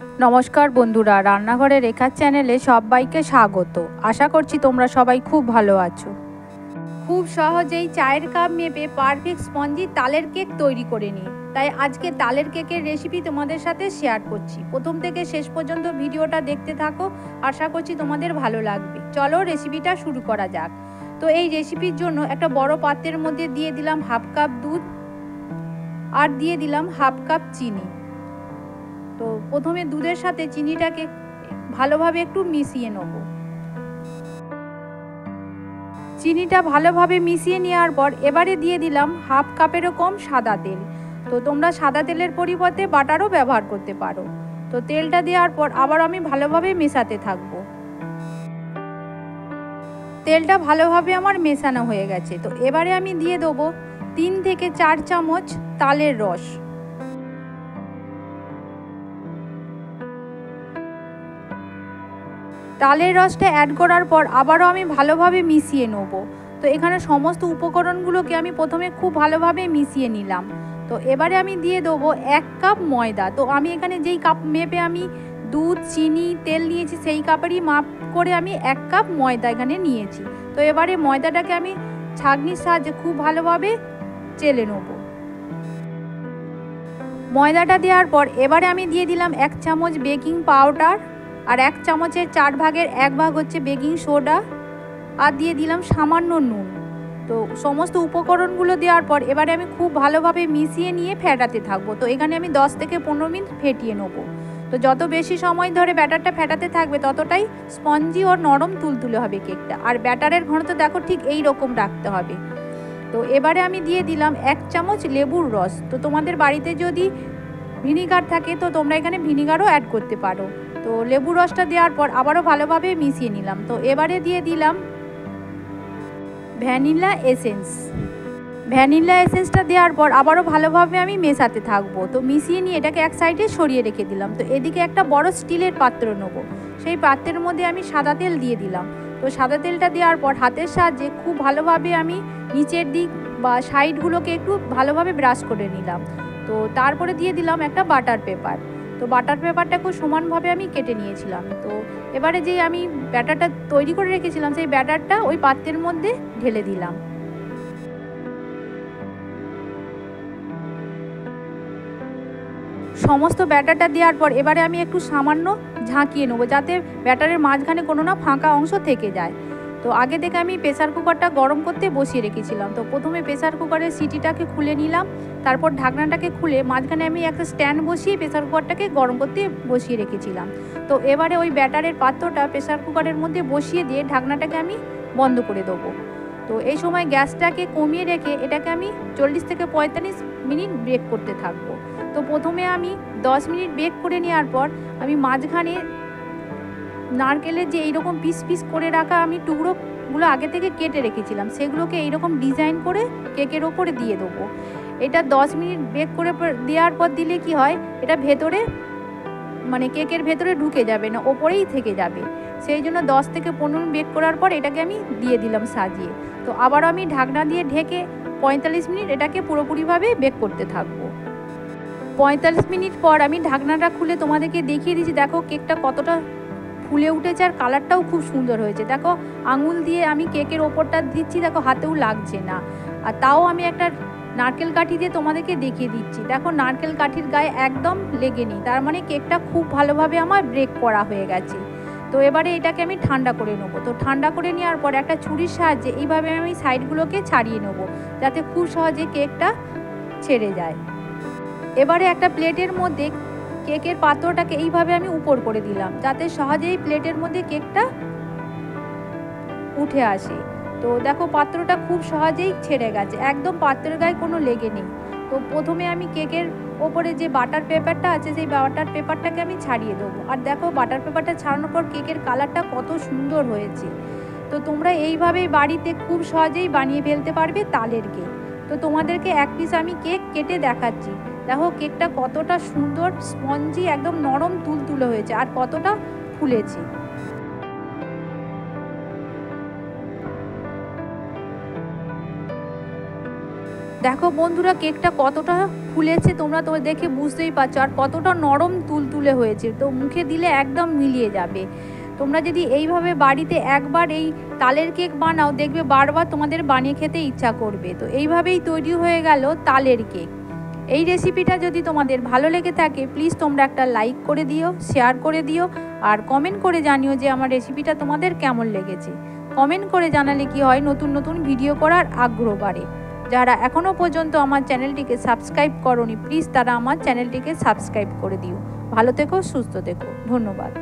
নমস্কার বন্ধুরা, রান্নাঘরে রেখার চ্যানেলে সবাইকে স্বাগত। আশা করছি তোমরা সবাই খুব ভালো আছো। খুব সহজেই চায়ের কাপ মেপে পারফেক্ট স্পঞ্জি তালের কেক তৈরি করে নিই। তাই আজকে তালের কেকের রেসিপি তোমাদের সাথে শেয়ার করছি। প্রথম থেকে শেষ পর্যন্ত ভিডিওটা দেখতে থাকো, আশা করছি তোমাদের ভালো লাগবে। চলো রেসিপিটা শুরু করা যাক। তো এই রেসিপির জন্য একটা বড় পাত্রের মধ্যে দিয়ে দিলাম হাফ কাপ দুধ আর দিয়ে দিলাম হাফ কাপ চিনি। তো প্রথমে দুধের সাথে চিনিটাকে ভালোভাবে একটু মিশিয়ে নেব। চিনিটা ভালোভাবে মিশিয়ে নেওয়ার পর এবারে দিয়ে দিলাম হাফ কাপেরও কম সাদা তেল। তো তোমরা সাদা তেলের পরিবর্তে বাটারও ব্যবহার করতে পারো। তো তেলটা দেওয়ার পর আবার আমি ভালোভাবে মেশাতে থাকব। তেলটা ভালোভাবে আমার মেশানো হয়ে গেছে। তো এবারে আমি দিয়ে দেবো 3 থেকে 4 চামচ তালের রস। তালের রসটা অ্যাড করার পর আবারও আমি ভালোভাবে মিশিয়ে নেব। তো এখানে সমস্ত উপকরণগুলোকে আমি প্রথমে খুব ভালোভাবে মিশিয়ে নিলাম। তো এবারে আমি দিয়ে দেবো 1 কাপ ময়দা। তো আমি এখানে যেই কাপ মেপে আমি দুধ, চিনি, তেল নিয়েছি সেই কাপেরই মাপ করে আমি 1 কাপ ময়দা এখানে নিয়েছি। তো এবারে ময়দাটাকে আমি ছাঁকনির সাহায্যে খুব ভালোভাবে চেলে নেব। ময়দাটা দেওয়ার পর এবারে আমি দিয়ে দিলাম 1 চামচ বেকিং পাউডার আর 1 চামচের 4 ভাগের 1 ভাগ হচ্ছে বেকিং সোডা আর দিয়ে দিলাম সামান্য নুন। তো সমস্ত উপকরণগুলো দেওয়ার পর এবারে আমি খুব ভালোভাবে মিশিয়ে নিয়ে ফেটাতে থাকবো। তো এখানে আমি 10 থেকে 15 মিনিট ফেটিয়ে নেব। তো যত বেশি সময় ধরে ব্যাটারটা ফেটাতে থাকবে ততটাই স্পঞ্জি ও নরম তুলতুলে হবে কেকটা। আর ব্যাটারের ঘনত্ব দেখো ঠিক এই রকম রাখতে হবে। তো এবারে আমি দিয়ে দিলাম 1 চামচ লেবুর রস। তো তোমাদের বাড়িতে যদি ভিনিগার থাকে তো তোমরা এখানে ভিনিগারও অ্যাড করতে পারো। তো লেবু রসটা দেওয়ার পর আবারও ভালোভাবে মিশিয়ে নিলাম। তো এবারে দিয়ে দিলাম ভ্যানিলা এসেন্স। ভ্যানিলা এসেন্সটা দেওয়ার পর আবারও ভালোভাবে আমি মেশাতে থাকবো। তো মিশিয়ে নিয়ে এটাকে এক সাইডে সরিয়ে রেখে দিলাম। তো এদিকে একটা বড় স্টিলের পাত্র নেব। সেই পাত্রের মধ্যে আমি সাদা তেল দিয়ে দিলাম। তো সাদা তেলটা দেওয়ার পর হাতের সাহায্যে খুব ভালোভাবে আমি নিচের দিক বা সাইডগুলোকে একটু ভালোভাবে ব্রাশ করে নিলাম। তো তারপরে দিয়ে দিলাম একটা বাটার পেপার। তো বাটার পেপারটা খুব সমানভাবে আমি কেটে নিয়েছিলাম। তো এবারে যে আমি ব্যাটারটা তৈরি করে রেখেছিলাম সেই ব্যাটারটা ওই পাত্রের মধ্যে ঢেলে দিলাম। সমস্ত ব্যাটারটা দেওয়ার পর এবারে আমি একটু সামান্য ঝাঁকিয়ে নেবো যাতে ব্যাটারের মাঝখানে কোনো না ফাঁকা অংশ থেকে যায়। তো আগে থেকে আমি প্রেসার কুকারটা গরম করতে বসিয়ে রেখেছিলাম। তো প্রথমে প্রেসার কুকারের সিটিটাকে খুলে নিলাম, তারপর ঢাকনাটাকে খুলে মাঝখানে আমি একটা স্ট্যান্ড বসিয়ে প্রেসার কুকারটাকে গরম করতে বসিয়ে রেখেছিলাম। তো এবারে ওই ব্যাটারের পাত্রটা প্রেসার কুকারের মধ্যে বসিয়ে দিয়ে ঢাকনাটাকে আমি বন্ধ করে দেবো। তো এই সময় গ্যাসটাকে কমিয়ে রেখে এটাকে আমি 40 থেকে 45 মিনিট বেক করতে থাকবো। তো প্রথমে আমি 10 মিনিট বেক করে নেওয়ার পর আমি মাঝখানে নারকেলের যে এইরকম পিস পিস করে রাখা আমি টুকরোগুলো আগে থেকে কেটে রেখেছিলাম সেগুলোকে এইরকম ডিজাইন করে কেকের ওপরে দিয়ে দেবো। এটা 10 মিনিট বেক করে দেওয়ার পর দিলে কি হয়, এটা ভেতরে মানে কেকের ভেতরে ঢুকে যাবে না, ওপরেই থেকে যাবে। সেই জন্য 10 থেকে 15 মিনিট বেক করার পর এটাকে আমি দিয়ে দিলাম সাজিয়ে। তো আবারও আমি ঢাকনা দিয়ে ঢেকে 45 মিনিট এটাকে পুরোপুরিভাবে বেক করতে থাকবো। 45 মিনিট পর আমি ঢাকনাটা খুলে তোমাদেরকে দেখিয়ে দিচ্ছি। দেখো কেকটা কতটা ফুলে উঠেছে আর কালারটাও খুব সুন্দর হয়েছে। দেখো আঙুল দিয়ে আমি কেকের ওপরটা দিচ্ছি, দেখো হাতেও লাগছে না। আর তাও আমি একটা নারকেল কাঠি দিয়ে তোমাদেরকে দেখিয়ে দিচ্ছি। দেখো নারকেল কাঠির গায়ে একদম লেগেনি, তার মানে কেকটা খুব ভালোভাবে আমার ব্রেক করা হয়ে গেছে। তো এবারে এটাকে আমি ঠান্ডা করে নেবো। তো ঠান্ডা করে নেওয়ার পর একটা ছুরির সাহায্যে এইভাবে আমি সাইডগুলোকে ছাড়িয়ে নেবো যাতে খুব সহজে কেকটা ছেড়ে যায়। এবারে একটা প্লেটের মধ্যে কেকের পাত্রটাকে এইভাবে আমি উপর করে দিলাম যাতে সহজেই প্লেটের মধ্যে কেকটা উঠে আসে। তো দেখো পাত্রটা খুব সহজেই ছেড়ে গেছে, একদম পাত্রের গায়ে কোনো লেগে নেই। তো প্রথমে আমি কেকের ওপরে যে বাটার পেপারটা আছে সেই বাটার পেপারটাকে আমি ছাড়িয়ে দেবো। আর দেখো বাটার পেপারটা ছাড়ানোর পর কেকের কালারটা কত সুন্দর হয়েছে। তো তোমরা এইভাবেই বাড়িতে খুব সহজেই বানিয়ে ফেলতে পারবে তালের কেক। তো তোমাদেরকে এক পিস আমি কেক কেটে দেখাচ্ছি। দেখো কেকটা কতটা সুন্দর স্পঞ্জি, একদম নরম তুলতুলে হয়েছে আর কতটা ফুলেছে। দেখো বন্ধুরা, কেকটা কতটা ফুলেছে তোমরা তো দেখে বুঝতেই পারছো, আর কতটা নরম তুলতুলে হয়েছে। তো মুখে দিলে একদম মিলিয়ে যাবে। তোমরা যদি এইভাবে বাড়িতে একবার এই তালের কেক বানাও, দেখবে বারবার তোমাদের বানিয়ে খেতে ইচ্ছা করবে। তো এইভাবেই তৈরি হয়ে গেল তালের কেক। এই রেসিপিটা যদি তোমাদের ভালো লেগে থাকে, প্লিজ তোমরা একটা লাইক করে দিও, শেয়ার করে দিও, আর কমেন্ট করে জানিও যে আমার রেসিপিটা তোমাদের কেমন লেগেছে। কমেন্ট করে জানালে কি হয়, নতুন নতুন ভিডিও করার আগ্রহ বাড়ে। যারা এখনও পর্যন্ত আমার চ্যানেলটিকে সাবস্ক্রাইব করোনি, প্লিজ তারা আমার চ্যানেলটিকে সাবস্ক্রাইব করে দিও। ভালো থেকো, সুস্থ থেকো, ধন্যবাদ।